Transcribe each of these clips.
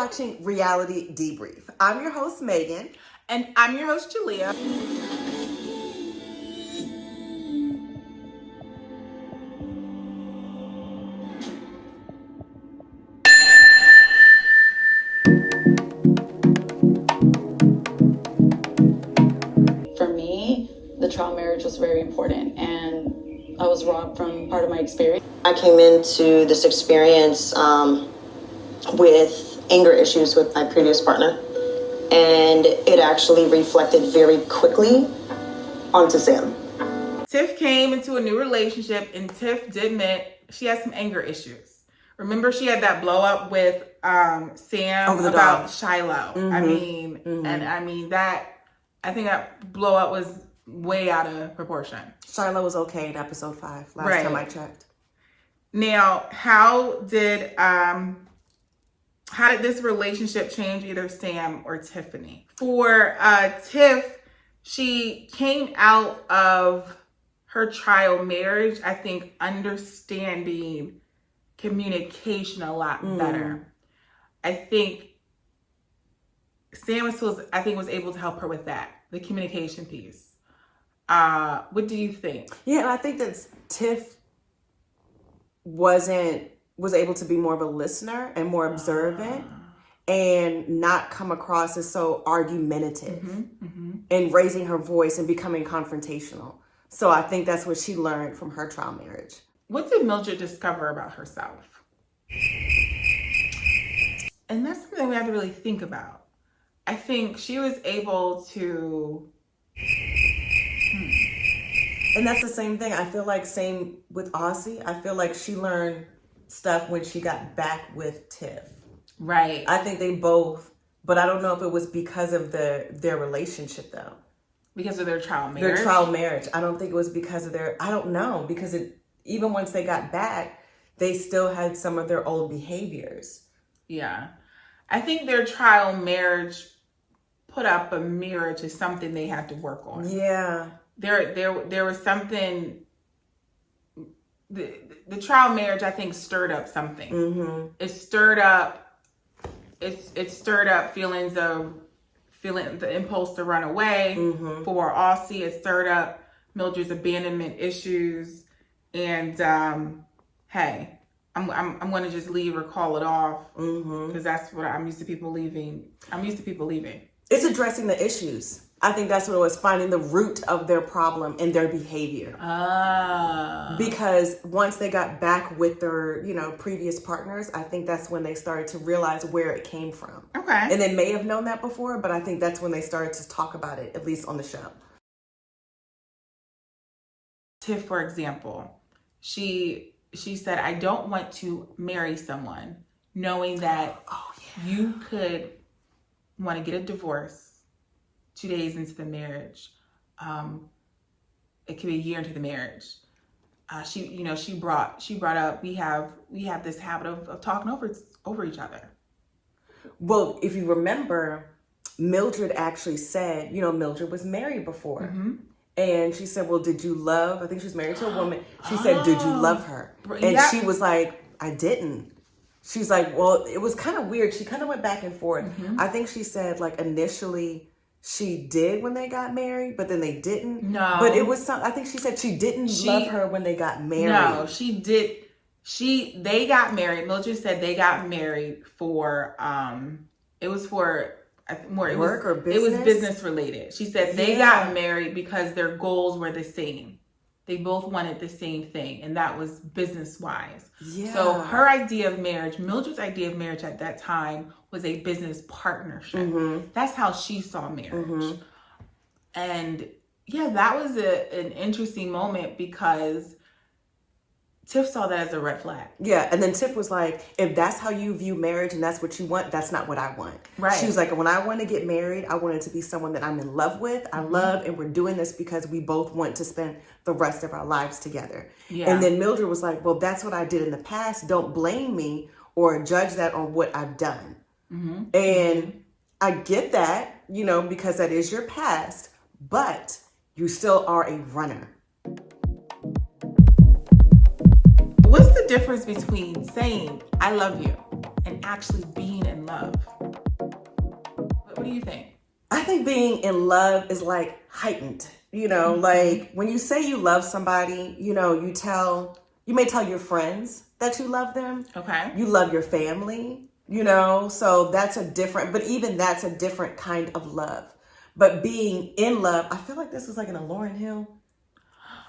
watching Reality Debrief. I'm your host, Megan. And I'm your host, Julia. For me, the trial marriage was very important, and I was robbed from part of my experience. I came into this experience with anger issues with my previous partner, and it actually reflected very quickly onto Sam. Tiff came into a new relationship, and Tiff did admit she has some anger issues. Remember, she had that blow up with Sam about dog. Shiloh. Mm-hmm. I think that blow up was way out of proportion. Shiloh was okay in episode 5, last time I checked. Now, how did this relationship change either Sam or Tiffany? For Tiff, she came out of her trial marriage, I think, understanding communication a lot better. I think Sam was able to help her with that, the communication piece. What do you think? Yeah, and I think that Tiff was able to be more of a listener and more observant and not come across as so argumentative and raising her voice and becoming confrontational. So I think that's what she learned from her trial marriage. What did Mildred discover about herself? And that's something we have to really think about. I think she was able to... And that's the same thing. I feel like same with Aussie. I feel like she learned stuff when she got back with Tiff. Right. I think they both, but I don't know if it was because of their relationship though. Because of their trial marriage? Their trial marriage. I don't think it was because of I don't know, because even once they got back, they still had some of their old behaviors. Yeah. I think their trial marriage put up a mirror to something they had to work on. Yeah. There was something, the trial marriage, I think, stirred up something. Mm-hmm. It stirred up feeling the impulse to run away for Aussie. It stirred up Mildred's abandonment issues. And hey, I'm going to just leave or call it off because that's what I'm used to people leaving. It's addressing the issues. I think that's what it was, finding the root of their problem and their behavior. Because once they got back with their, previous partners, I think that's when they started to realize where it came from. Okay. And they may have known that before, but I think that's when they started to talk about it, at least on the show. Tiff, for example, she said, I don't want to marry someone knowing that you could want to get a divorce 2 days into the marriage. It could be a year into the marriage. She brought up, we have this habit of talking over each other. Well, if you remember, Mildred actually said, Mildred was married before. Mm-hmm. And she said, well, did you love, I think she was married to a woman. She said, did you love her? And she was like, I didn't. She's like, well, it was kind of weird. She kind of went back and forth. Mm-hmm. I think she said, like, initially she did when they got married, but then they didn't. No. But it was I think she said she didn't love her when they got married. No, she did. They got married. Mildred said they got married for, it was for work or business? It was business related. She said they got married because their goals were the same. They both wanted the same thing, and that was business wise. Yeah. So her idea of marriage, Mildred's idea of marriage at that time, was a business partnership. Mm-hmm. That's how she saw marriage. Mm-hmm. And yeah, that was an interesting moment because Tiff saw that as a red flag. Yeah, and then Tiff was like, if that's how you view marriage and that's what you want, that's not what I want. Right. She was like, when I want to get married, I want it to be someone that I'm in love with, I love, and we're doing this because we both want to spend the rest of our lives together. Yeah. And then Mildred was like, well, that's what I did in the past. Don't blame me or judge that on what I've done. Mm-hmm. And I get that, because that is your past, but you still are a runner. What's the difference between saying, I love you, and actually being in love? What do you think? I think being in love is like heightened, like when you say you love somebody, you may tell your friends that you love them. Okay. You love your family, so that's a different kind of love. But being in love, I feel like this was like in a Lauryn Hill.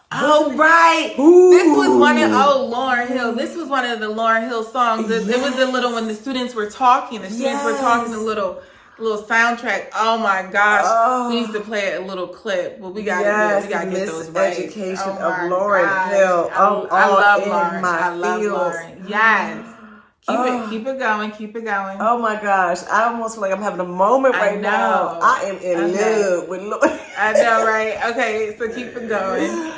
Oh, right. Ooh. This was Lauryn Hill. This was one of the Lauryn Hill songs. It was a little, when the students were talking, a little soundtrack. Oh my gosh. We used to play a little clip. Well, we gotta get those right. Education of Lauryn Hill. I love Lauryn. I love Lauryn. Yes. Keep it going. Oh my gosh. I almost feel like I'm having a moment right now. I am in love with Lauryn. I know, right? Okay, so keep it going.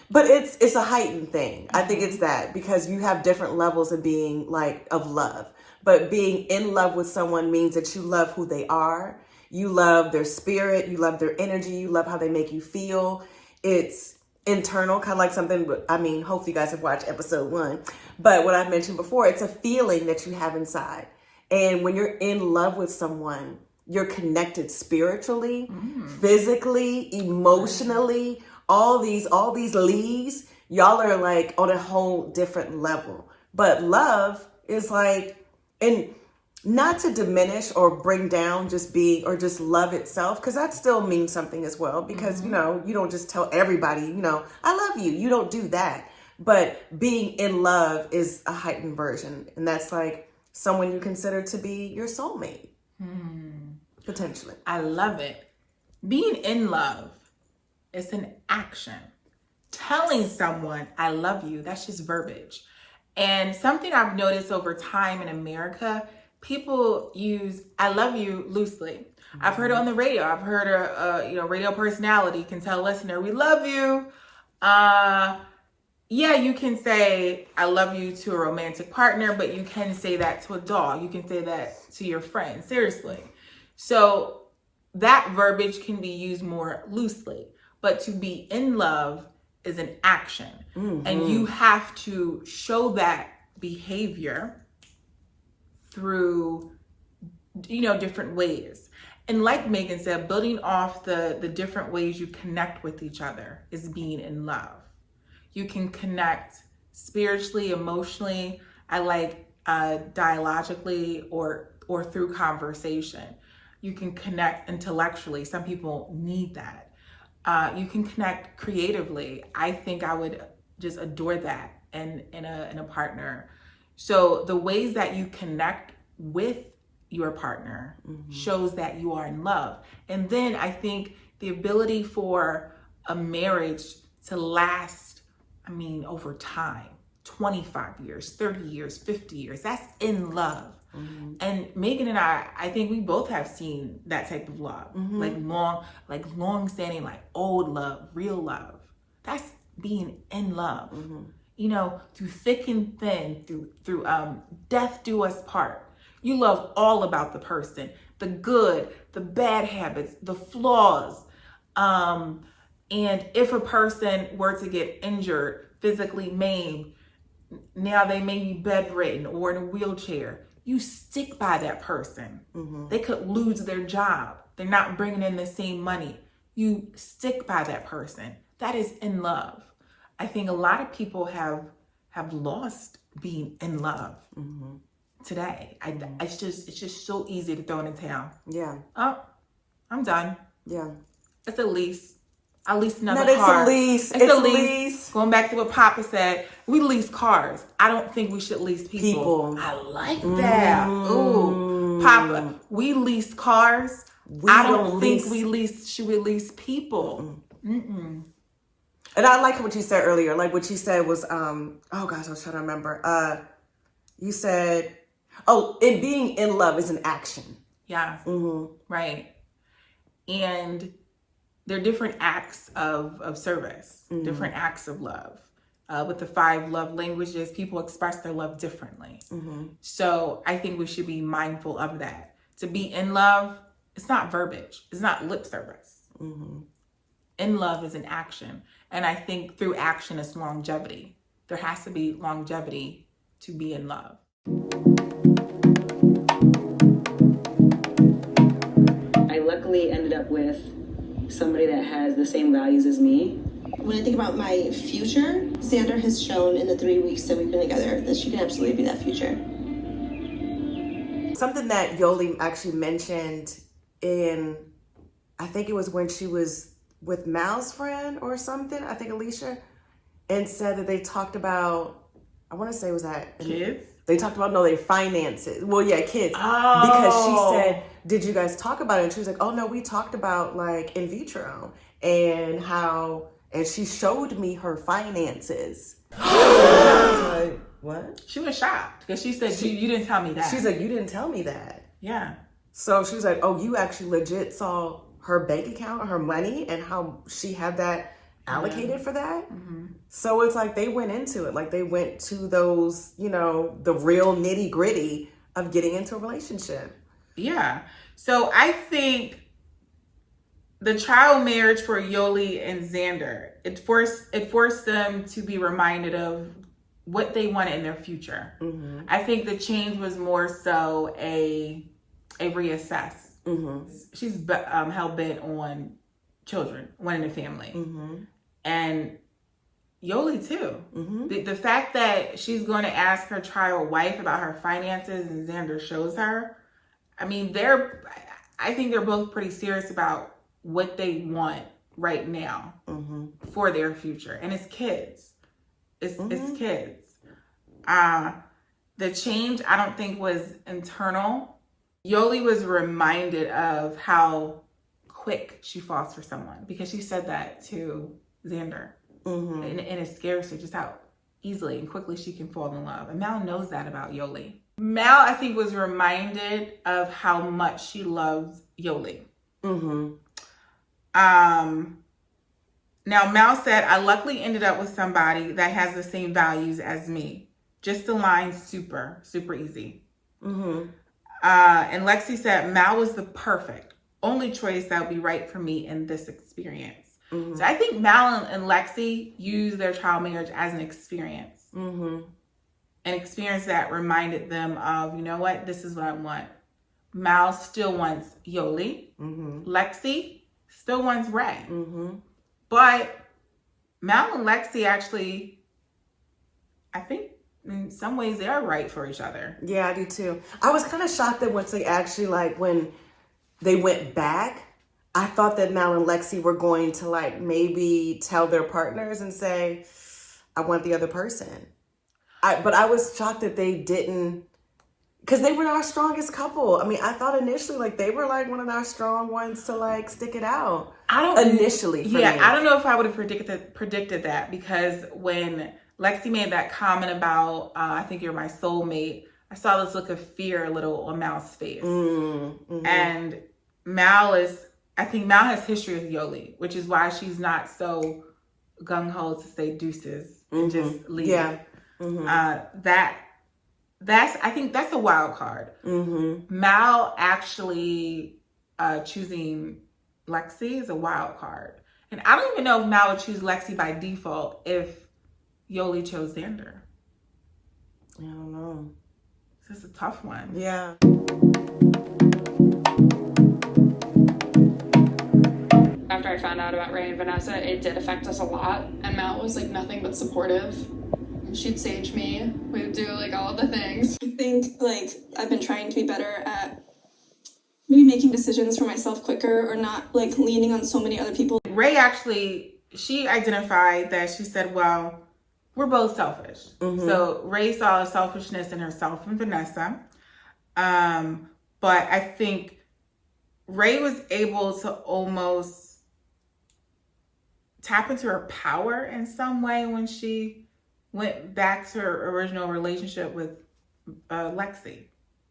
But it's a heightened thing. I think it's that, because you have different levels of being of love. But being in love with someone means that you love who they are. You love their spirit. You love their energy. You love how they make you feel. It's internal, kind of like something, hopefully you guys have watched episode 1. But what I mentioned before, it's a feeling that you have inside. And when you're in love with someone, you're connected spiritually, physically, emotionally, all these leaves, y'all are like on a whole different level. But love is like, and not to diminish or bring down just love itself, because that still means something as well, because, you don't just tell everybody, I love you. You don't do that. But being in love is a heightened version. And that's like someone you consider to be your soulmate, potentially. I love it. Being in love is an action. Telling someone I love you, that's just verbiage. And something I've noticed over time in America, people use I love you loosely. I've heard it on the radio. I've heard a radio personality can tell a listener, we love you. You can say I love you to a romantic partner, but you can say that to a dog. You can say that to your friend, seriously. So that verbiage can be used more loosely. But to be in love is an action. And you have to show that behavior through, different ways. And like Megan said, building off the different ways you connect with each other is being in love. You can connect spiritually, emotionally, dialogically, or through conversation. You can connect intellectually. Some people need that. You can connect creatively. I think I would just adore that in a partner. So the ways that you connect with your partner shows that you are in love. And then I think the ability for a marriage to last, over time, 25 years, 30 years, 50 years, that's in love. And Megan and I think we both have seen that type of love, long standing, like old love, real love. That's being in love, through thick and thin, through death do us part. You love all about the person, the good, the bad habits, the flaws. And if a person were to get injured, physically maimed, now they may be bedridden or in a wheelchair, you stick by that person. They could lose their job. They're not bringing in the same money. You stick by that person. That is in love. I think a lot of people have lost being in love today. It's just so easy to throw in the towel. Yeah. Oh, I'm done. Yeah. It's a lease. I leased another It's car. a lease. Going back to what Papa said, we lease cars. I don't think we should lease people. I like that. Ooh, Papa, we lease cars. I don't think should we lease people. And I like what you said earlier. Like what you said was, oh gosh, I was trying to remember. You said, and being in love is an action. Yeah. Right. And there are different acts of service, different acts of love. With the 5 love languages, people express their love differently. So I think we should be mindful of that. To be in love, it's not verbiage. It's not lip service. In love is an action. And I think through action is longevity. There has to be longevity to be in love. somebody that has the same values as me. When I think about my future, Xander has shown in the 3 weeks that we've been together that she can absolutely be that future. Something that Yoli actually mentioned in, I think it was when she was with Mal's friend or something, I think Alicia, and said that they talked about, I want to say it was that kids? They talked about, their finances. Well, yeah, kids. Oh. Because she said, did you guys talk about it? And she was like, oh no, we talked about like in vitro and how, and she showed me her finances. And I was like, what? She was shocked because she said, you didn't tell me that. She's like, you didn't tell me that. Yeah. So she was like, oh, you actually legit saw her bank account, her money, and how she had that allocated for that. Mm-hmm. So it's like they went into it. Like they went to those, the real nitty gritty of getting into a relationship. Yeah. So I think the trial marriage for Yoli and Xander, it forced them to be reminded of what they wanted in their future. Mm-hmm. I think the change was more so a reassess. Mm-hmm. She's hell-bent on children, wanting a family. Mm-hmm. And Yoli too. Mm-hmm. The fact that she's going to ask her trial wife about her finances and Xander shows her. I mean, I think they're both pretty serious about what they want right now for their future. And it's kids. It's kids. The change, I don't think, was internal. Yoli was reminded of how quick she falls for someone because she said that to Xander. Mm-hmm. And it scares her just how easily and quickly she can fall in love. And Mal knows that about Yoli. Mal, I think, was reminded of how much she loves Yoli. Mm-hmm. Now, Mal said, I luckily ended up with somebody that has the same values as me. Just align super, super easy. Mm-hmm. And Lexi said, Mal was the perfect, only choice that would be right for me in this experience. Mm-hmm. So I think Mal and Lexi use their trial marriage as an experience. Mm-hmm. An experience that reminded them of, you know what, this is what I want. Mal still wants Yoli. Mm-hmm. Lexi still wants Ray. Mm-hmm. But Mal and Lexi actually, I think, in some ways, they are right for each other. Yeah, I do too. I was kind of shocked that once they actually, when they went back, I thought that Mal and Lexi were going to, maybe tell their partners and say, I want the other person. But I was shocked that they didn't, because they were our strongest couple. I mean, I thought initially, they were, one of our strong ones to, stick it out. I don't know if I would have predicted that, because when Lexi made that comment about, I think you're my soulmate, I saw this look of fear a little on Mal's face. Mm-hmm. And I think Mal has history with Yoli, which is why she's not so gung-ho to say deuces and just leave. Yeah. Mm-hmm. I think that's a wild card. Mm-hmm. Mal actually choosing Lexi is a wild card. And I don't even know if Mal would choose Lexi by default if Yoli chose Xander. I don't know. This is a tough one. Yeah. After I found out about Ray and Vanessa, it did affect us a lot. And Mal was nothing but supportive. She'd sage me. We'd do all of the things. I think I've been trying to be better at maybe making decisions for myself quicker or not leaning on so many other people. Ray actually, she identified that she said, well, we're both selfish. Mm-hmm. So Ray saw a selfishness in herself and Vanessa. But I think Ray was able to almost tap into her power in some way when she went back to her original relationship with Lexi.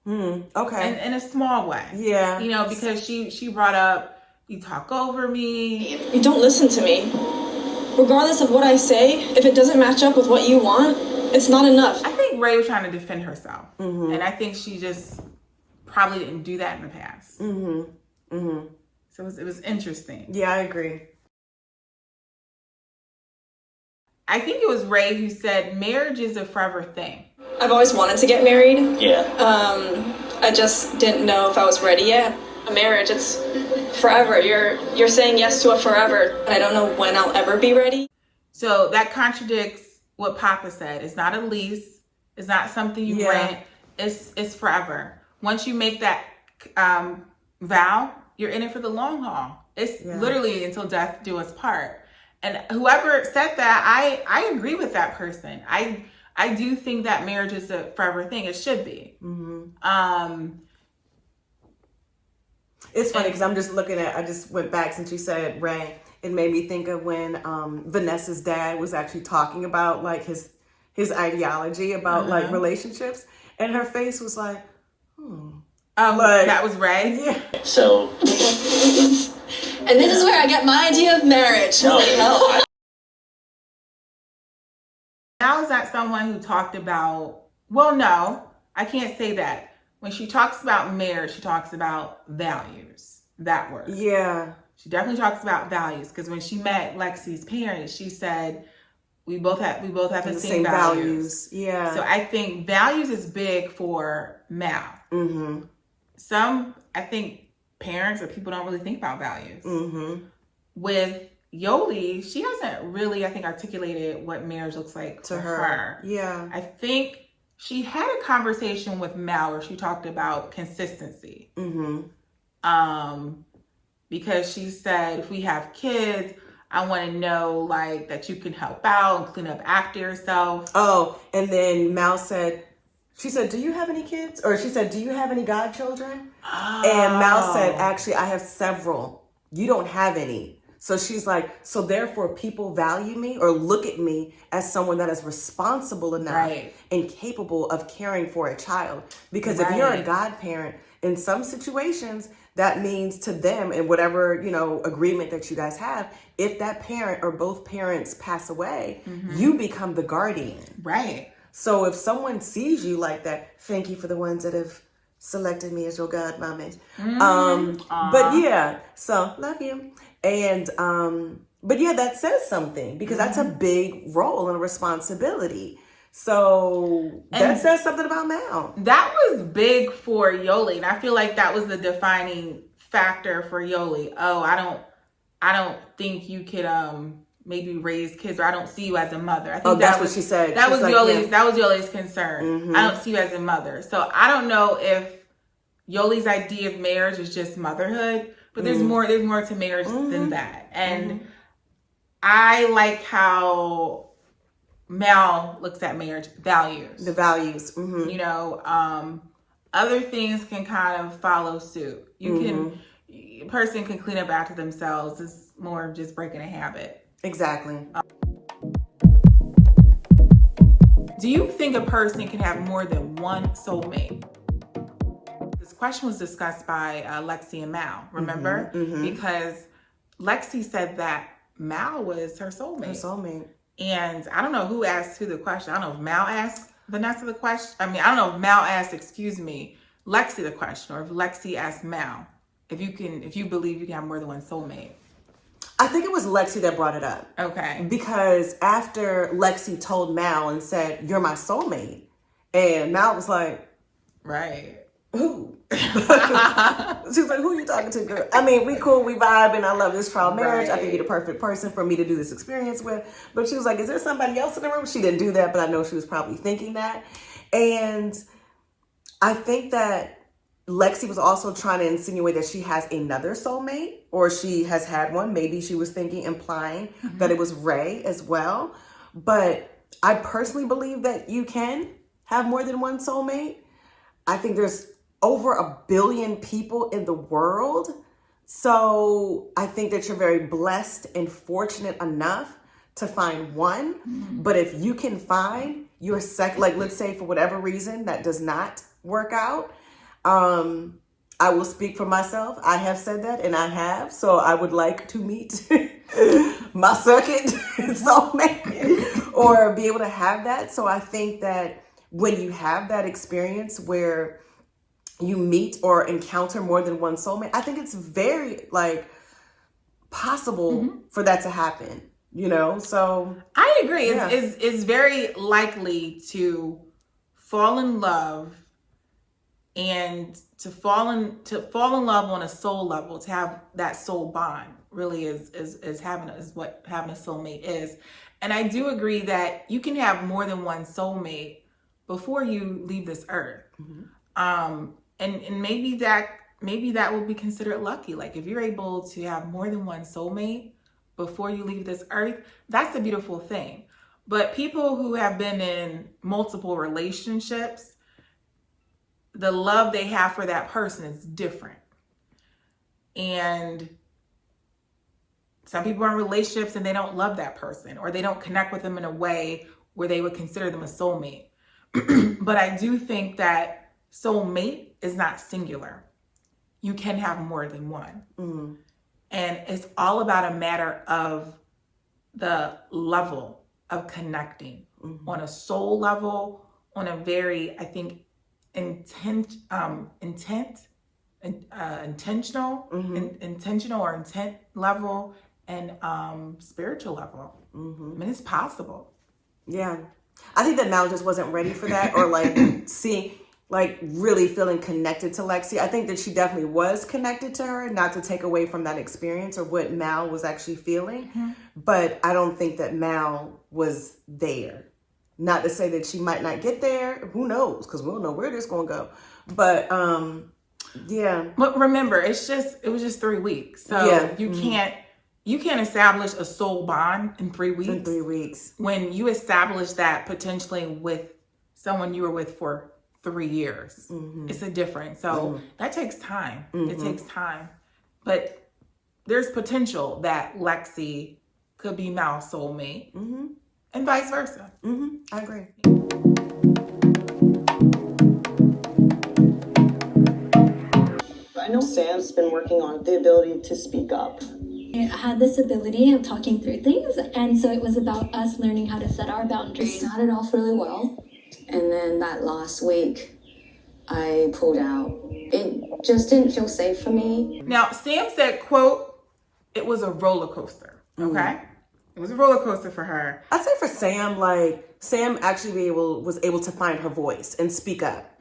Okay. In a small way. Yeah. Because she brought up, you talk over me. You don't listen to me. Regardless of what I say, if it doesn't match up with what you want, it's not enough. I think Ray was trying to defend herself. Mm-hmm. And I think she just probably didn't do that in the past. Mm-hmm. Mm-hmm. So it was interesting. Yeah, I agree. I think it was Ray who said marriage is a forever thing. I've always wanted to get married. Yeah. I just didn't know if I was ready yet. A marriage, it's forever. You're saying yes to a forever. I don't know when I'll ever be ready. So that contradicts what Papa said. It's not a lease. It's not something you rent. It's forever. Once you make that vow, you're in it for the long haul. It's literally until death do us part. And whoever said that, I agree with that person. I do think that marriage is a forever thing. It should be. It's funny because I'm just looking at, I just went back since you said Ray. It made me think of when Vanessa's dad was actually talking about like his ideology about like relationships. And her face was like, Oh, like, that was Ray? Yeah. So. And this is where I get my idea of marriage. No. Now is not someone who talked about, well, no, I can't say that. When she talks about marriage, she talks about values. That word. Yeah. She definitely talks about values because when she met Lexi's parents, she said, we both have the same values. Yeah. So I think values is big for Mal. I think parents or people don't really think about values. With Yoli, she hasn't really, I think, articulated what marriage looks like to her. Yeah. I think she had a conversation with Mal where she talked about consistency. Because she said, if we have kids, I want to know like that you can help out and clean up after yourself. Oh, and then Mal said, she said, do you have any kids? Or she said, do you have any godchildren? And Mal said, actually, I have several. You don't have any. So she's like, so therefore people value me or look at me as someone that is responsible enough and capable of caring for a child. Because if you're a godparent, in some situations, that means to them and whatever, you know, agreement that you guys have, if that parent or both parents pass away, you become the guardian. Right. So if someone sees you like that, thank you for the ones that have selected me as your godmommy. But yeah, so love you. And, but yeah, that says something because that's a big role and a responsibility. So that says something about Mal. That was big for Yoli. And I feel like that was the defining factor for Yoli. Oh, I don't think you could, maybe raise kids, or I don't see you as a mother. I think that's what she said. That was like, Yoli's. That was Yoli's concern. I don't see you as a mother. So I don't know if Yoli's idea of marriage is just motherhood, but there's more. There's more to marriage than that. And I like how Mal looks at marriage values. The values. You know, other things can kind of follow suit. A person can clean up after themselves. It's more of just breaking a habit. Exactly. Do you think a person can have more than one soulmate? This question was discussed by Lexi and Mal, remember? Because Lexi said that Mal was her soulmate. Her soulmate. And I don't know who asked who the question. I don't know if Mal asked Vanessa the question. I don't know if Mal asked, Lexi the question, or if Lexi asked Mal if you believe you can have more than one soulmate. I think it was Lexi that brought it up. Okay. Because after Lexi told Mal and said, "You're my soulmate," and Mal was like, right. Who? She was like, who are you talking to, girl? I mean, we cool, we vibe, and I love this trial marriage. I think you're the perfect person for me to do this experience with. But she was like, is there somebody else in the room? She didn't do that, but I know she was probably thinking that. And I think that Lexi was also trying to insinuate that she has another soulmate, or she has had one. Maybe she was implying that it was Ray as well. But I personally believe that you can have more than one soulmate. I think there's over 1 billion people in the world. So I think that you're very blessed and fortunate enough to find one. But if you can find your like let's say for whatever reason that does not work out, I will speak for myself. I have said that, and I have. So I would like to meet my second soulmate or be able to have that. So I think that when you have that experience where you meet or encounter more than one soulmate, I think it's very possible for that to happen, you know? So I agree. Yeah. It's very likely to fall in love And to fall in love on a soul level, to have that soul bond, really is what having a soulmate is. And I do agree that you can have more than one soulmate before you leave this earth. And maybe that will be considered lucky. Like if you're able to have more than one soulmate before you leave this earth, that's a beautiful thing. But people who have been in multiple relationships, the love they have for that person is different. And some people are in relationships and they don't love that person, or they don't connect with them in a way where they would consider them a soulmate. But I do think that soulmate is not singular. You can have more than one. And it's all about a matter of the level of connecting on a soul level, on a very, I think, intentional or intent level, and spiritual level. I mean, it's possible. Yeah. I think that Mal just wasn't ready for that, or really feeling connected to Lexi. I think that she definitely was connected to her, not to take away from that experience or what Mal was actually feeling. But I don't think that Mal was there. Not to say that she might not get there. Who knows? Because we don't know where this is going to go. But yeah. But remember, it was just 3 weeks. So yeah. You can't establish a soul bond in 3 weeks. In 3 weeks. When you establish that potentially with someone you were with for 3 years. It's a difference. So that takes time. It takes time. But there's potential that Lexi could be Mal's soulmate. And vice versa. I agree. I know Sam's been working on the ability to speak up. I had this ability of talking through things, and so it was about us learning how to set our boundaries. It started off really well, and then that last week, I pulled out. It just didn't feel safe for me. Now, Sam said, quote, it was a roller coaster, okay? It was a roller coaster for her. I'd say for Sam, Sam actually was able to find her voice and speak up.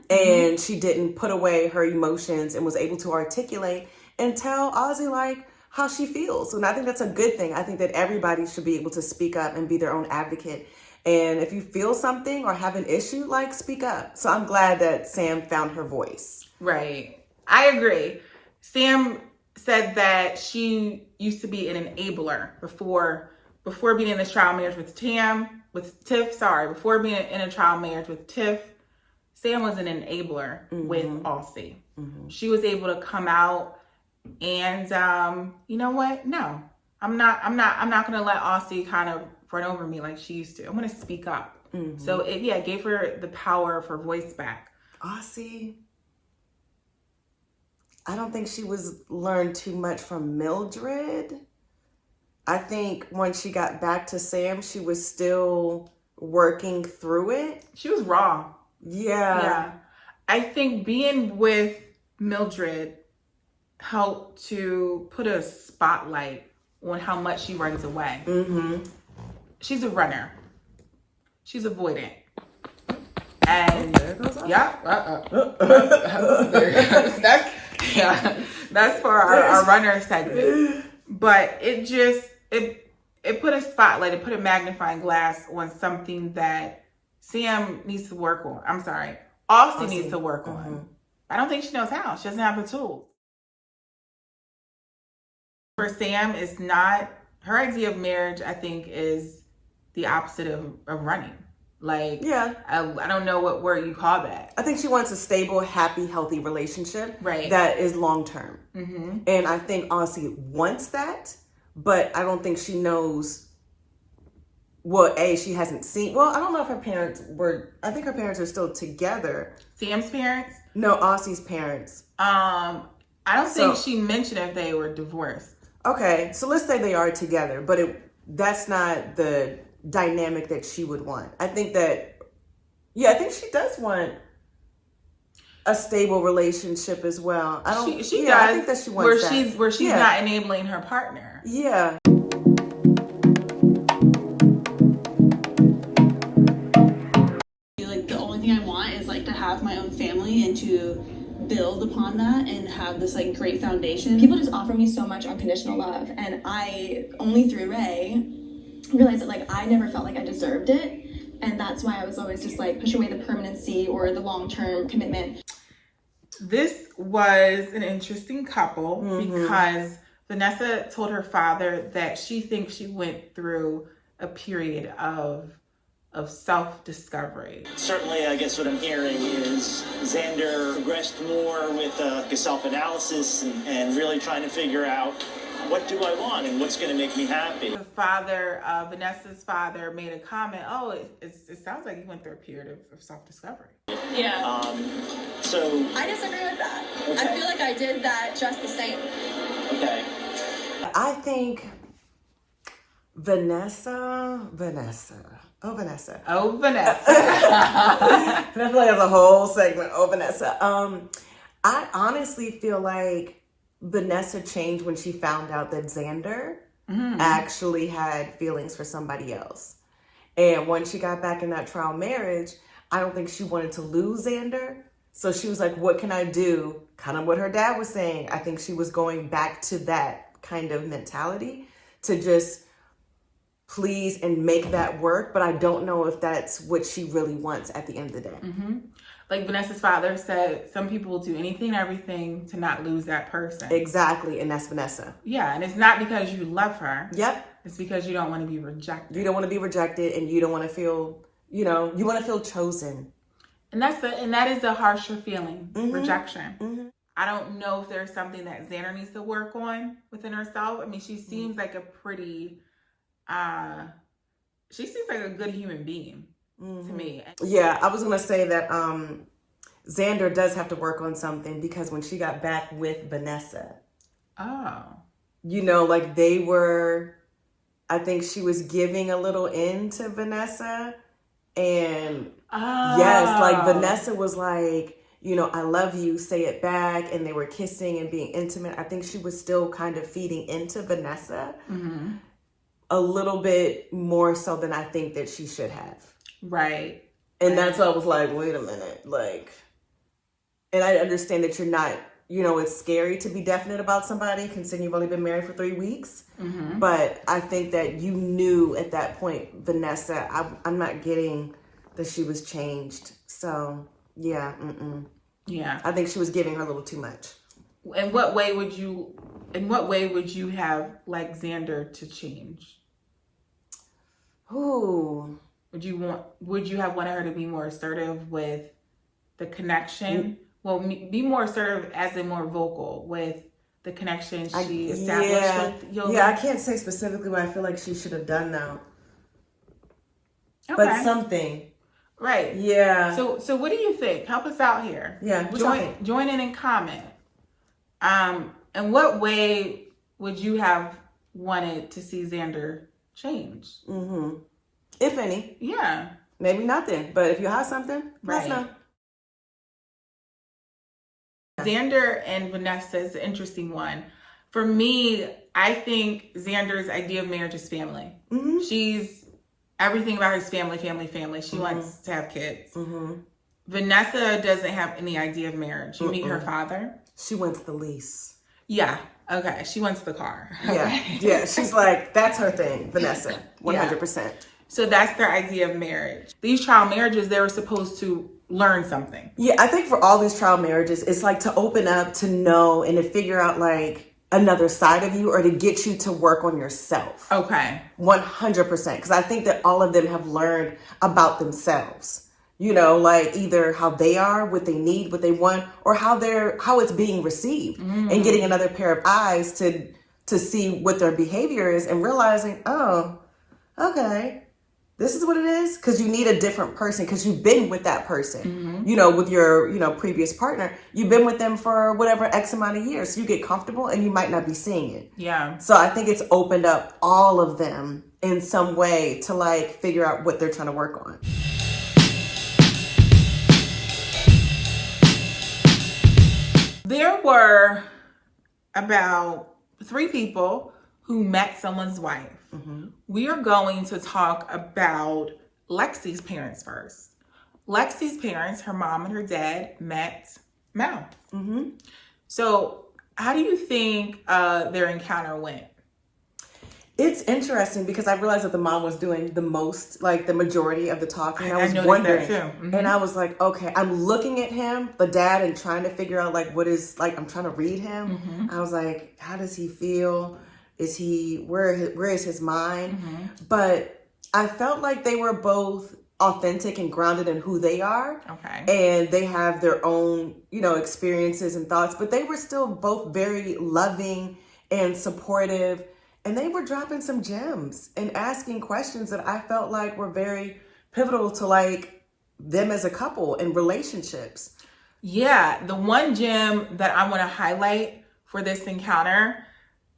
And she didn't put away her emotions and was able to articulate and tell Ozzy, how she feels. And I think that's a good thing. I think that everybody should be able to speak up and be their own advocate. And if you feel something or have an issue, speak up. So I'm glad that Sam found her voice. Right. I agree. Sam said that she used to be an enabler before being in this trial marriage with Tiff. Before being in a trial marriage with Tiff, Sam was an enabler with Aussie. She was able to come out and you know what? No, I'm not gonna let Aussie kind of run over me like she used to. I'm gonna speak up. So it gave her the power of her voice back. Aussie, I don't think she learned too much from Mildred. I think when she got back to Sam, she was still working through it. She was raw. Yeah. I think being with Mildred helped to put a spotlight on how much she runs away. She's a runner. She's avoidant. And that's for our runner segment. But it put a spotlight, it put a magnifying glass on something that Sam needs to work on. I'm sorry, Austin needs to work on. I don't think she knows how. She doesn't have the tools. For Sam, it's not, her idea of marriage, I think, is the opposite of running. I don't know what word you call that. I think she wants a stable, happy, healthy relationship that is long-term. And I think Aussie wants that, but I don't think she knows, she hasn't seen, I don't know if her parents I think her parents are still together. Sam's parents? No, Aussie's parents. I don't think she mentioned if they were divorced. Okay, so let's say they are together, but that's not the dynamic that she would want. I think she does want a stable relationship as well. She does. I think that she wants where she's not enabling her partner. Yeah. The only thing I want is to have my own family and to build upon that and have this like great foundation. People just offer me so much unconditional love, and I only through Ray realized that like I never felt like I deserved it, and that's why I was always just like push away the permanency or the long-term commitment. This was an interesting couple because Vanessa told her father that she thinks she went through a period of self-discovery. Certainly, I guess what I'm hearing is Xander progressed more with a self-analysis and really trying to figure out what do I want and what's going to make me happy. The father, Vanessa's father, made a comment, oh, it sounds like you went through a period of self-discovery. Yeah. So I disagree with that. Okay. I feel like I did that just the same. Okay. I think Vanessa. Oh, Vanessa. And I feel like there's a whole segment. Oh, Vanessa. I honestly feel like Vanessa changed when she found out that Xander actually had feelings for somebody else. And when she got back in that trial marriage, I don't think she wanted to lose Xander. So she was like, what can I do? Kind of what her dad was saying. I think she was going back to that kind of mentality to just please and make that work. But I don't know if that's what she really wants at the end of the day. Like Vanessa's father said, some people will do anything and everything to not lose that person. Exactly. And that's Vanessa. Yeah. And it's not because you love her. Yep. It's because you don't want to be rejected. You don't want to be rejected, and you don't want to feel, you want to feel chosen. And that is a harsher feeling, rejection. I don't know if there's something that Xander needs to work on within herself. I mean, she seems like a pretty, she seems like a good human being to me. Yeah, I was going to say that Xander does have to work on something, because when she got back with Vanessa, like they were, I think she was giving a little in to Vanessa. And yes, like Vanessa was like, I love you, say it back. And they were kissing and being intimate. I think she was still kind of feeding into Vanessa a little bit more so than I think that she should have. Right. And that's why I was like, wait a minute. Like, and I understand that you're not, it's scary to be definite about somebody considering you've only been married for 3 weeks. But I think that you knew at that point, Vanessa, I'm not getting that she was changed. So yeah. Yeah. I think she was giving her a little too much. In what way would you have liked Xander to change? Ooh. Would you have wanted her to be more assertive with the connection? Well, be more assertive as in more vocal with the connection she established with Yoga? Yeah, I can't say specifically what I feel like she should have done though. Okay. But something. Right. Yeah. So what do you think? Help us out here. Yeah. Join in and comment. In what way would you have wanted to see Xander change? If any. Yeah. Maybe nothing. But if you have something, let us know. Xander and Vanessa is an interesting one. For me, I think Xander's idea of marriage is family. She's everything about her is family. She wants to have kids. Vanessa doesn't have any idea of marriage. You meet her father. She wants the lease. Yeah. Okay. She wants the car. Okay. Yeah. She's like, that's her thing, Vanessa. 100%. So that's their idea of marriage. These trial marriages, they were supposed to learn something. Yeah, I think for all these trial marriages, it's like to open up, to know, and to figure out like another side of you, or to get you to work on yourself. Okay. 100%. Because I think that all of them have learned about themselves. Like either how they are, what they need, what they want, or how it's being received, and getting another pair of eyes to see what their behavior is, and realizing, oh, okay, this is what it is. Because you need a different person, because you've been with that person, with your, previous partner. You've been with them for whatever X amount of years. So you get comfortable and you might not be seeing it. Yeah. So I think it's opened up all of them in some way to like figure out what they're trying to work on. There were about 3 people who met someone's wife. We are going to talk about Lexi's parents first. Lexi's parents, her mom and her dad, met Mal. Mm-hmm. So how do you think their encounter went? It's interesting because I realized that the mom was doing the most, like the majority of the talking. I was wondering, and I was like, okay, I'm looking at him, the dad, and trying to figure out like what is like. I'm trying to read him. Mm-hmm. I was like, how does he feel? Is he where is his mind? Mm-hmm. But I felt like they were both authentic and grounded in who they are. Okay, and they have their own, experiences and thoughts, but they were still both very loving and supportive. And they were dropping some gems and asking questions that I felt like were very pivotal to like them as a couple and relationships. Yeah, the one gem that I want to highlight for this encounter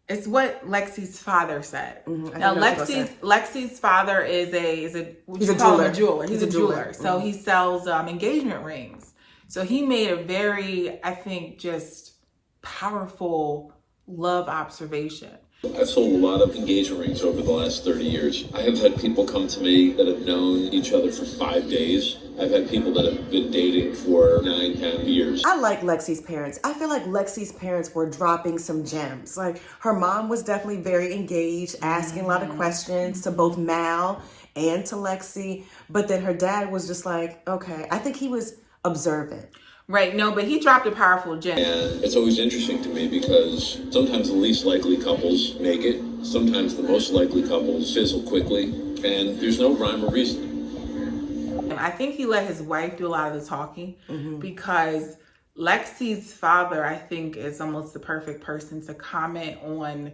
is what Lexi's father said. Mm-hmm. Now, Lexi's father is a jeweler. He's a jeweler. So mm-hmm. he sells engagement rings. So he made a very, I think, just powerful love observation. I've sold a lot of engagement rings over the last 30 years. I have had people come to me that have known each other for 5 days. I've had people that have been dating for 9-10 years. I like Lexi's parents. I feel like Lexi's parents were dropping some gems. Like her mom was definitely very engaged, asking a lot of questions to both Mal and to Lexi. But then her dad was just like, okay, I think he was observant. Right, no, but he dropped a powerful gem. And it's always interesting to me because sometimes the least likely couples make it. Sometimes the most likely couples fizzle quickly. And there's no rhyme or reason. I think he let his wife do a lot of the talking because Lexi's father, I think, is almost the perfect person to comment on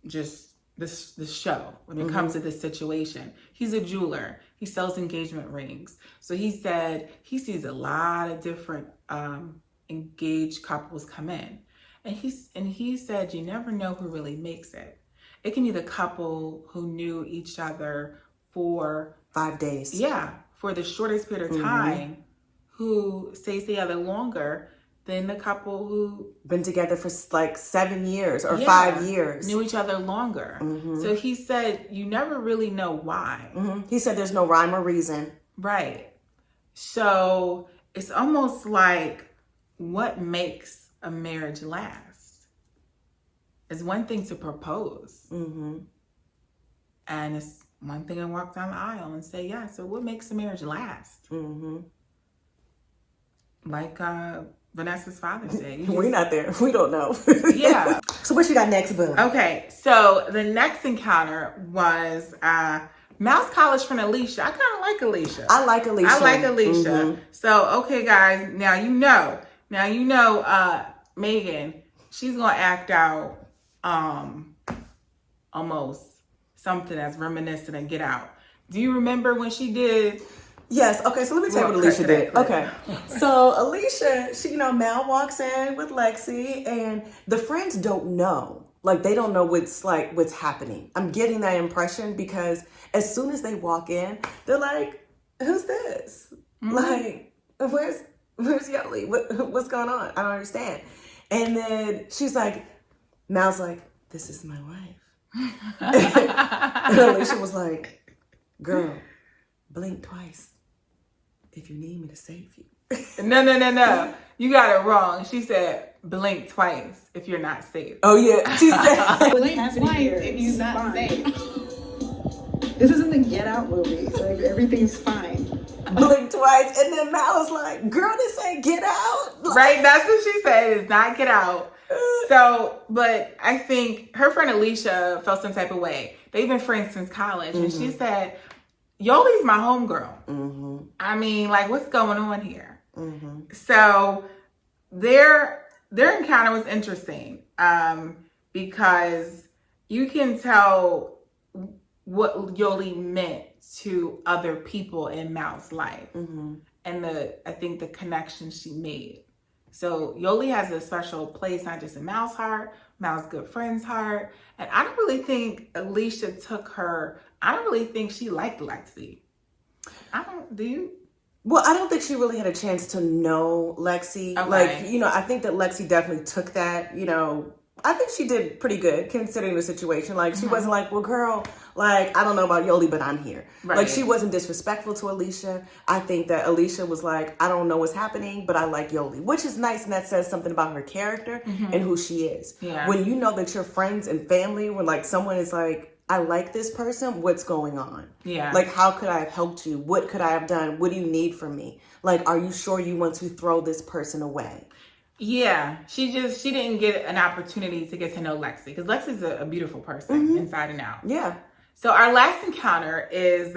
just this show when it comes to this situation. He's a jeweler. He sells engagement rings. So he said he sees a lot of different engaged couples come in. And he said you never know who really makes it. It can be the couple who knew each other for 5 days. Yeah, for the shortest period of time, who stays together longer than the couple who been together for like 7 years or 5 years. Knew each other longer. So he said, you never really know why. He said there's no rhyme or reason. Right. So it's almost like what makes a marriage last? It's one thing to propose. And it's one thing to walk down the aisle and say, yeah, so what makes a marriage last? Like Vanessa's father said. We're not there. We don't know. Yeah. So what you got next, boo? Okay. So the next encounter was Mal's college friend Alicia. I kind of like Alicia. I like Alicia. So, okay, guys. Now you know, Megan, she's going to act out almost something that's reminiscent of Get Out. Do you remember when she did... Yes. Okay. So let me tell you what Alicia did. Okay. So Alicia, she, Mal walks in with Lexi, and the friends don't know. Like they don't know what's happening. I'm getting that impression because as soon as they walk in, they're like, "Who's this? Like, where's Yoli? What's going on? I don't understand." And then she's like, Mal's like, "This is my wife." And Alicia was like, "Girl, blink twice if you need me to save you." No. You got it wrong. She said, blink twice if you're not safe. Oh, yeah. She said, blink twice if you're not safe. This isn't the Get Out movie. Like, everything's fine. Blink twice. And then Mal was like, girl, this ain't Get Out. Like, right? That's what she said. It's not Get Out. So, but I think her friend Alicia felt some type of way. They've been friends since college. And she said, Yoli's my homegirl. I mean, like, what's going on here? So their encounter was interesting because you can tell what Yoli meant to other people in Mal's life and I think the connection she made. So Yoli has a special place, not just in Mal's heart, Mal's good friend's heart. And I don't really think Alicia I don't really think she liked Lexi. Do you? Well, I don't think she really had a chance to know Lexi. Okay. Like, I think that Lexi definitely took that, I think she did pretty good considering the situation. Like, she wasn't like, well, girl, like, I don't know about Yoli, but I'm here. Right. Like, she wasn't disrespectful to Alicia. I think that Alicia was like, I don't know what's happening, but I like Yoli, which is nice. And that says something about her character and who she is. Yeah. When you know that your friends and family, when like someone is like, I like this person, what's going on? Yeah. Like, how could I have helped you? What could I have done? What do you need from me? Like, are you sure you want to throw this person away? Yeah, she didn't get an opportunity to get to know Lexi, because Lexi's a beautiful person inside and out. Yeah. So our last encounter is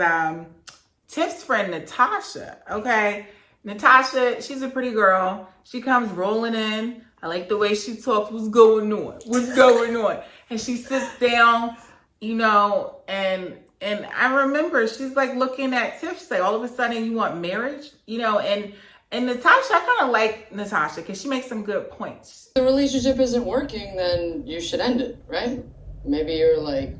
Tiff's friend Natasha. Okay, Natasha, she's a pretty girl. She comes rolling in. I like the way she talks. What's going on? What's going on? And she sits down, you know, and I remember she's like looking at Tiff. She's like, all of a sudden you want marriage, you know, and Natasha, I kind of like Natasha because she makes some good points. If the relationship isn't working, then you should end it, right? Maybe you're like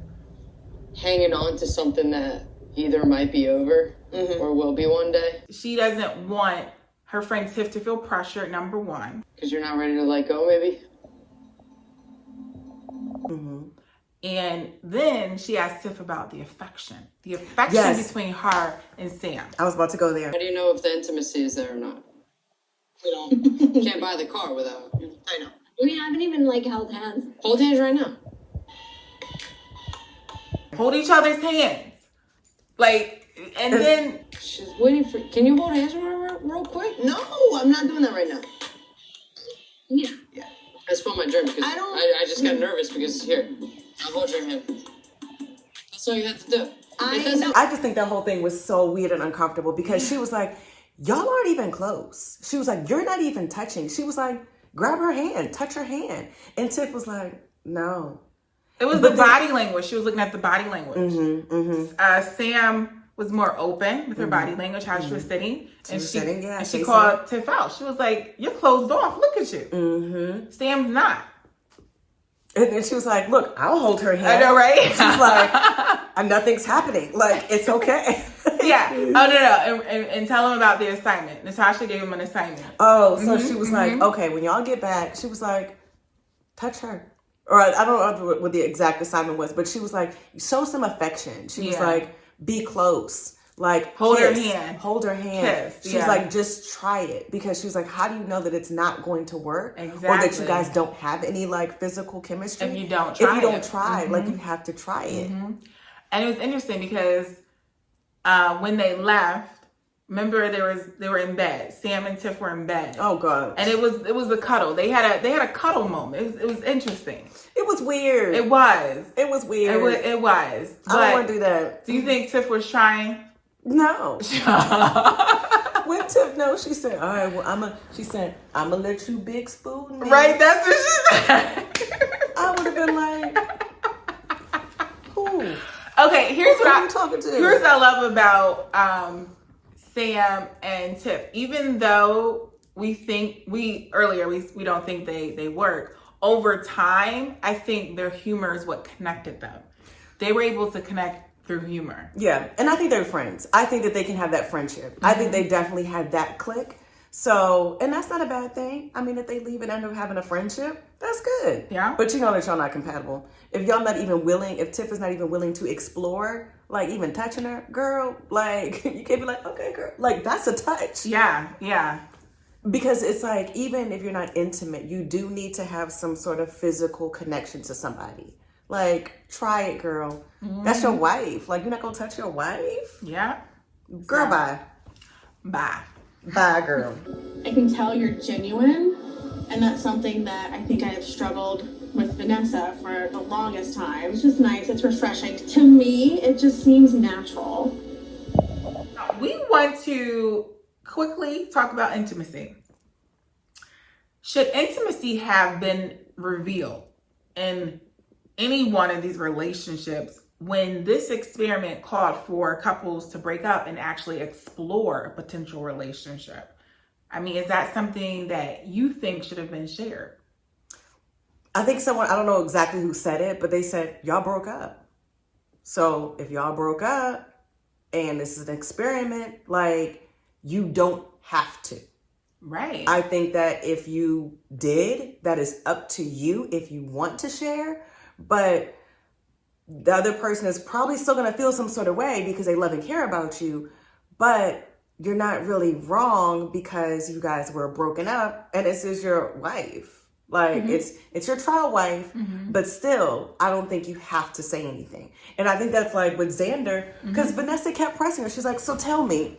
hanging on to something that either might be over or will be one day. She doesn't want her friend Tiff to feel pressured, number one. Because you're not ready to let go, maybe? And then she asked Tiff about the affection. The affection Yes. between her and Sam. I was about to go there. How do you know if the intimacy is there or not? We don't. You can't buy the car without. I know. We haven't even like held hands. Hold hands right now. Hold each other's hands. Like, and then... She's waiting for... Can you hold hands with her real quick? No, I'm not doing that right now. Yeah. I spoiled my dream because I just got nervous because here, I'll hold your hand. That's all you had to do. I just think that whole thing was so weird and uncomfortable because she was like, y'all aren't even close. She was like, you're not even touching. She was like, grab her hand, touch her hand. And Tiff was like, no. It was the body language. She was looking at the body language. Sam was more open with her body language, how she was sitting. And she called Tiff out. She was like, you're closed off. Look at you. Sam's not. And then she was like, look, I'll hold her hand. I know, right? She's like, nothing's happening. Like, it's okay. Yeah. Oh, no. And tell him about the assignment. Natasha gave him an assignment. Oh, so she was like, okay, when y'all get back, she was like, touch her. Or I don't know what the exact assignment was, but she was like, show some affection. She was like, be close. Like, hold kiss, her hand. Hold her hand. Kiss, She's like, just try it. Because she was like, how do you know that it's not going to work? Exactly. Or that you guys don't have any like physical chemistry? If you don't try like you have to try it. And it was interesting because when they left, remember they were in bed. Sam and Tiff were in bed. Oh God! And it was a cuddle. They had a cuddle moment. It was interesting. It was weird. It was. It was weird. It was. I don't want to do that. Do you think Tiff was trying? No. When Tiff no, she said, all right, well I'm gonna let you big spoon me. Right, that's what she said. I would have been like, who? Okay, here's what I'm talking to. Here's what I love about Sam and Tiff. Even though we don't think they work, over time, I think their humor is what connected them. They were able to connect through humor. Yeah, and I think they're friends. I think that they can have that friendship. I think they definitely had that click. So, and that's not a bad thing. I mean, if they leave and end up having a friendship, that's good. Yeah. But you know that y'all not compatible. If y'all not even willing, if Tiff is not even willing to explore, like even touching her, girl, like you can't be like, okay, girl, like that's a touch. Yeah, yeah. Because it's like, even if you're not intimate, you do need to have some sort of physical connection to somebody. Like, try it, girl. That's your wife. Like, you're not gonna touch your wife? Yeah. Girl, bye. Bye. Bye, girl. I can tell you're genuine, and that's something that I think I have struggled with Vanessa for the longest time. It's just nice, it's refreshing. To me, it just seems natural. We want to quickly talk about intimacy. Should intimacy have been revealed in any one of these relationships when this experiment called for couples to break up and actually explore a potential relationship? I mean, is that something that you think should have been shared? I think someone, I don't know exactly who said it, but they said, y'all broke up. So if y'all broke up and this is an experiment, like, you don't have to. Right. I think that if you did, that is up to you if you want to share. But the other person is probably still going to feel some sort of way because they love and care about you. But you're not really wrong because you guys were broken up and this is your wife. Like, it's your trial wife, but still, I don't think you have to say anything. And I think that's like with Xander, because Vanessa kept pressing her. She's like, so tell me,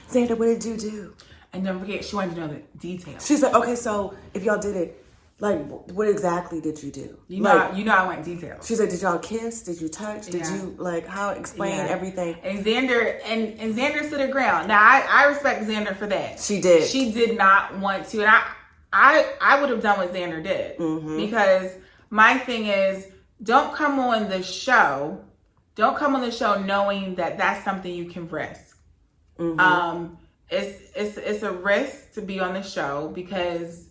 Xander, what did you do? And don't forget, she wanted to know the details. She's like, okay, so if y'all did it, like, what exactly did you do? You know, like, I want details. She's like, did y'all kiss? Did you touch? Did you, like, how, explain everything? And Xander, and Xander stood her ground. Now, I respect Xander for that. She did. She did not want to. And I would have done what Xander did. Because my thing is, don't come on the show knowing that that's something you can risk. It's a risk to be on the show because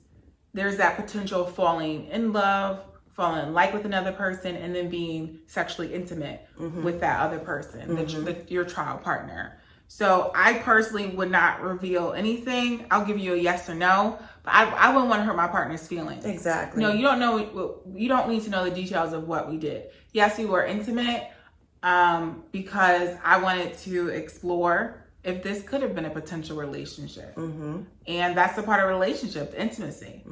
there's that potential of falling in love, falling in like with another person, and then being sexually intimate with that other person, your trial partner. So I personally would not reveal anything. I'll give you a yes or no, but I wouldn't want to hurt my partner's feelings. Exactly. No, you don't know. You don't need to know the details of what we did. Yes, we were intimate because I wanted to explore if this could have been a potential relationship. And that's a part of a relationship, the intimacy.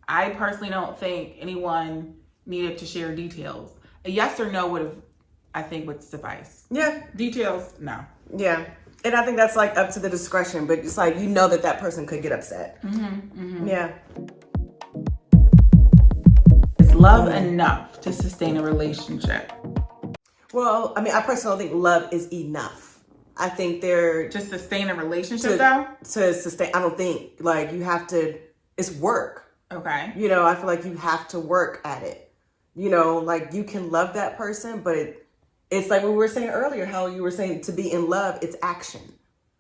I personally don't think anyone needed to share details. A yes or no would suffice. Yeah. Details, no. Yeah. And I think that's like up to the discretion, but it's like, you know that person could get upset. Yeah. Is love enough to sustain a relationship? Well, I mean, I personally don't think love is enough. I think they're... To sustain a relationship, though? To sustain... I don't think, like, you have to... It's work. Okay. You know, I feel like you have to work at it. You know, like, you can love that person, but it's like what we were saying earlier, how you were saying to be in love, it's action.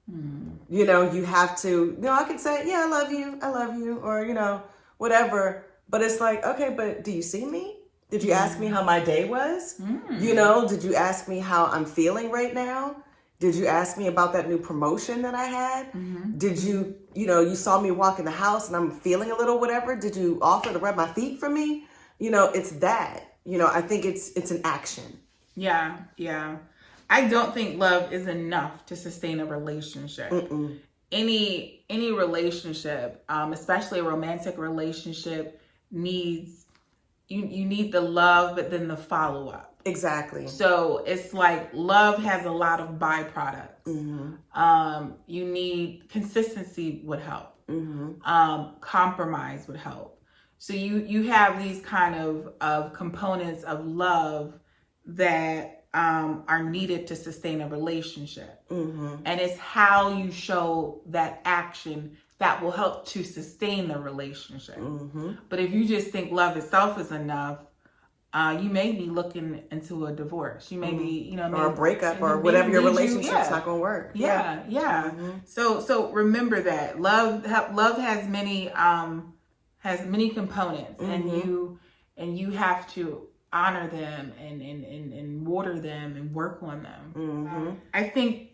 You know, you have to... You know, I could say, yeah, I love you, or, you know, whatever. But it's like, okay, but do you see me? Did you ask me how my day was? You know, did you ask me how I'm feeling right now? Did you ask me about that new promotion that I had? Did you, you know, you saw me walk in the house and I'm feeling a little whatever. Did you offer to rub my feet for me? You know, it's that. You know, I think it's an action. Yeah. I don't think love is enough to sustain a relationship. Any relationship, especially a romantic relationship, needs you need the love, but then the follow-up. Exactly. So it's like love has a lot of byproducts. You need consistency would help. Compromise would help. So you have these kind of components of love that are needed to sustain a relationship. And it's how you show that action that will help to sustain the relationship. But if you just think love itself is enough, you may be looking into a divorce. You may be, you know, or a breakup or whatever your relationship's not going to work. Yeah. So remember that love has many components, and you have to honor them and water them and work on them. I think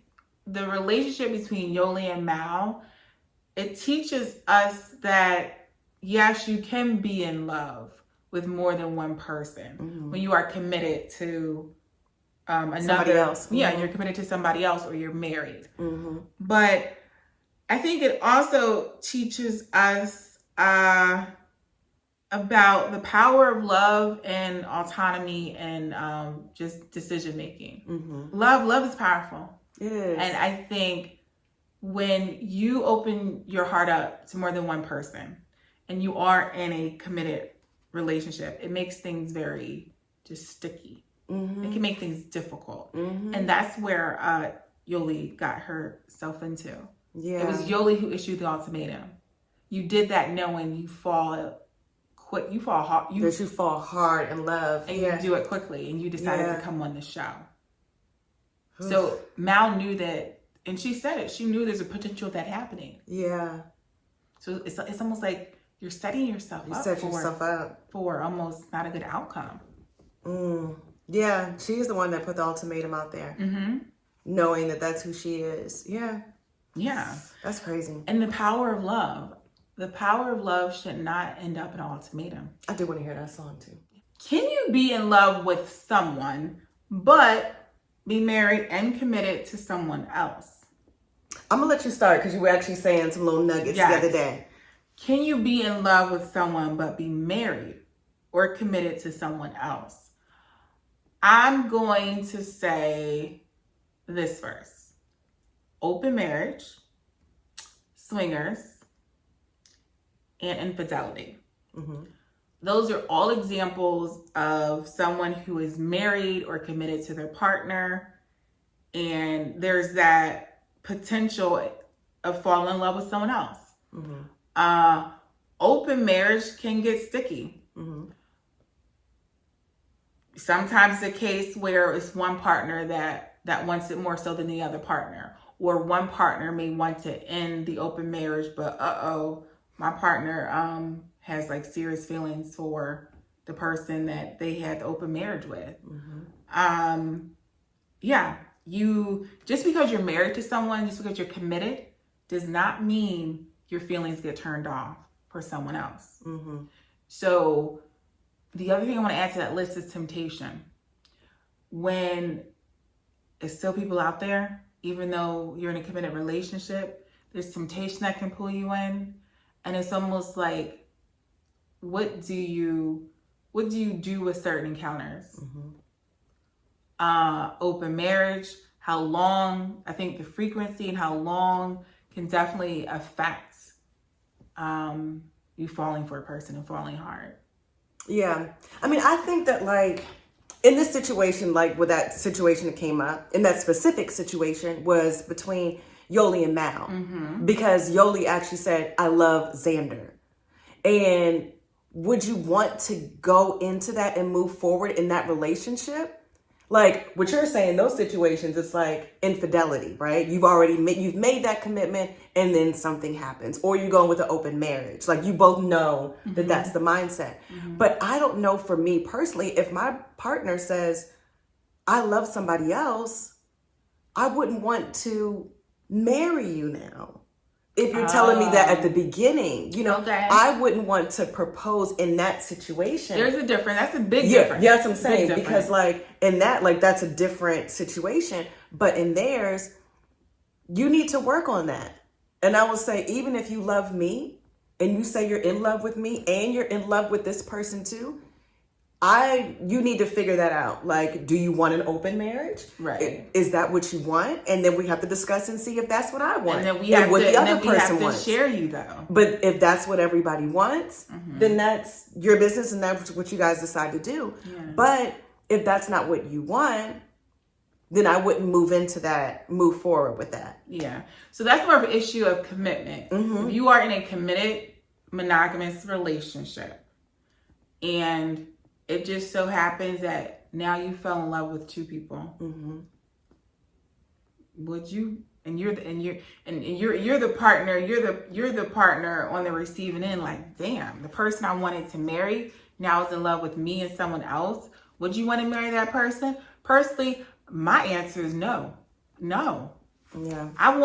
the relationship between Yoli and Mal, it teaches us that yes, you can be in love with more than one person when you are committed to somebody else. Yeah, you're committed to somebody else, or you're married. But I think it also teaches us about the power of love and autonomy and just decision making. Love is powerful. It is. And I think when you open your heart up to more than one person and you are in a committed relationship, it makes things very just sticky. It can make things difficult. And that's where Yoli got herself into. Yeah. It was Yoli who issued the ultimatum. You did that knowing you fall hard. You fall hard in love. And you do it quickly, and you decided to come on the show. So Mal knew that, and she said it. She knew there's a potential of that happening. Yeah. So it's almost like you're setting yourself up for almost not a good outcome. Yeah, she's the one that put the ultimatum out there, knowing that that's who she is. Yeah. Yeah. That's crazy. And the power of love. The power of love should not end up in an ultimatum. I do want to hear that song too. Can you be in love with someone, but be married and committed to someone else? I'm going to let you start because you were actually saying some little nuggets the other day. Can you be in love with someone, but be married or committed to someone else? I'm going to say this first. Open marriage, swingers, and infidelity. Mm-hmm. Those are all examples of someone who is married or committed to their partner. And there's that potential of falling in love with someone else. Mm-hmm. Open marriage can get sticky. Mm-hmm. Sometimes the case where it's one partner that wants it more so than the other partner. Or one partner may want to end the open marriage, but my partner has like serious feelings for the person that they had the open marriage with. Mm-hmm. You just because you're married to someone, just because you're committed, does not mean your feelings get turned off for someone else. Mm-hmm. So the other thing I want to add to that list is temptation. When there's still people out there, even though you're in a committed relationship, there's temptation that can pull you in. And it's almost like, what do you do with certain encounters? Mm-hmm. Open marriage, how long, I think the frequency and how long can definitely affect you falling for a person and falling hard. Yeah. I mean, I think that like in this situation, like with that situation that came up, in that specific situation was between Yoli and Mal. Mm-hmm. Because Yoli actually said, I love Xander. And would you want to go into that and move forward in that relationship? Like what you're saying, those situations, it's like infidelity, right? You've made that commitment and then something happens. Or you're going with an open marriage. Like you both know that mm-hmm. that's the mindset. Mm-hmm. But I don't know for me personally, if my partner says, I love somebody else, I wouldn't want to marry you now. If you're telling me that at the beginning, okay. I wouldn't want to propose in that situation. There's a difference. That's a big difference. Yeah, that's what I'm saying. Because like in that, like that's a different situation. But in theirs, you need to work on that. And I will say, even if you love me and you say you're in love with me and you're in love with this person too, you need to figure that out. Like, do you want an open marriage? Right. Is that what you want? And then we have to discuss and see if that's what I want. And then we have to share you though. But if that's what everybody wants, mm-hmm. then that's your business and that's what you guys decide to do. Yeah. But if that's not what you want, then I wouldn't move forward with that. Yeah. So that's more of an issue of commitment. Mm-hmm. If you are in a committed monogamous relationship and it just so happens that now you fell in love with two people. Mm-hmm. Would you? And you're the partner. You're the partner on the receiving end. Like, damn, the person I wanted to marry now is in love with me and someone else. Would you want to marry that person? Personally, my answer is no. No. Yeah. I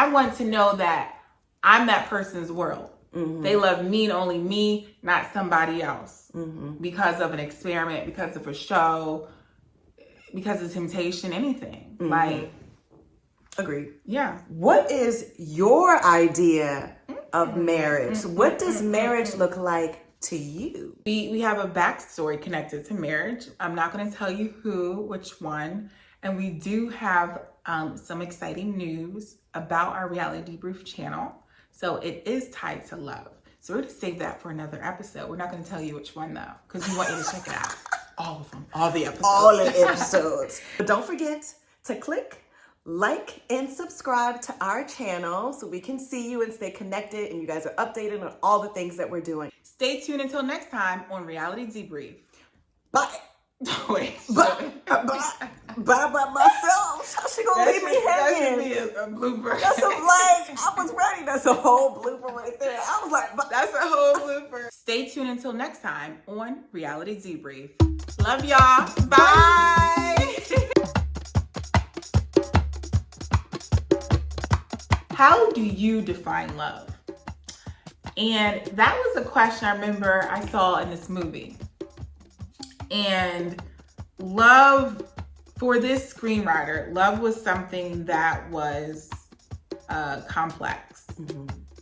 want to know that I'm that person's world. Mm-hmm. They love me and only me, not somebody else. Mm-hmm. Because of an experiment, because of a show, because of temptation, anything. Mm-hmm. Like, agreed. Yeah. What is your idea of marriage? Mm-hmm. What does marriage look like to you? We have a backstory connected to marriage. I'm not going to tell you which one. And we do have some exciting news about our Reality Debrief channel. So it is tied to love. So we're going to save that for another episode. We're not going to tell you which one though, because we want you to check it out. All of them. All the episodes. All the episodes. But don't forget to click, like, and subscribe to our channel so we can see you and stay connected and you guys are updated on all the things that we're doing. Stay tuned until next time on Reality Debrief. Bye. Wait. Bye by myself. How's she gonna leave me hanging? That should be a blooper. That's I was ready. That's a whole blooper right there. I was like, that's a whole blooper. Stay tuned until next time on Reality Debrief. Love y'all. Bye. how do you define love? And that was a question I remember I saw in this movie. And love, for this screenwriter, love was something that was complex.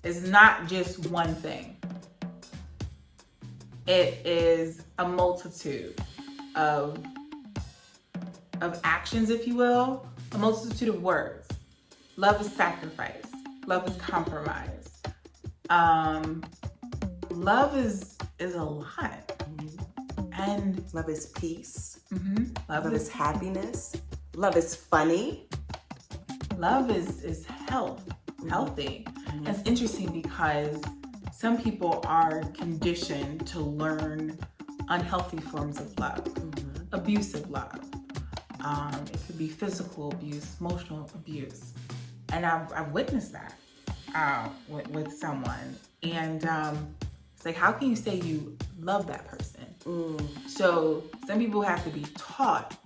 It's not just one thing. It is a multitude of actions, if you will, a multitude of words. Love is sacrifice. Love is compromise. Love is a lot. And love is peace. Love is happiness. Love is funny. Love is healthy. And it's interesting because some people are conditioned to learn unhealthy forms of love, abusive love. It could be physical abuse, emotional abuse. And I've witnessed that with someone. And it's like, how can you say you love that person? So some people have to be taught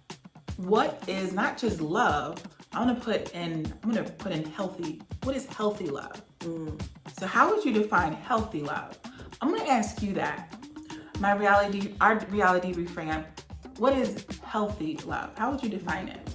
what is not just love. I'm gonna put in healthy. What is healthy love? So how would you define healthy love? I'm gonna ask you that. Our reality reframe. What is healthy love? How would you define it?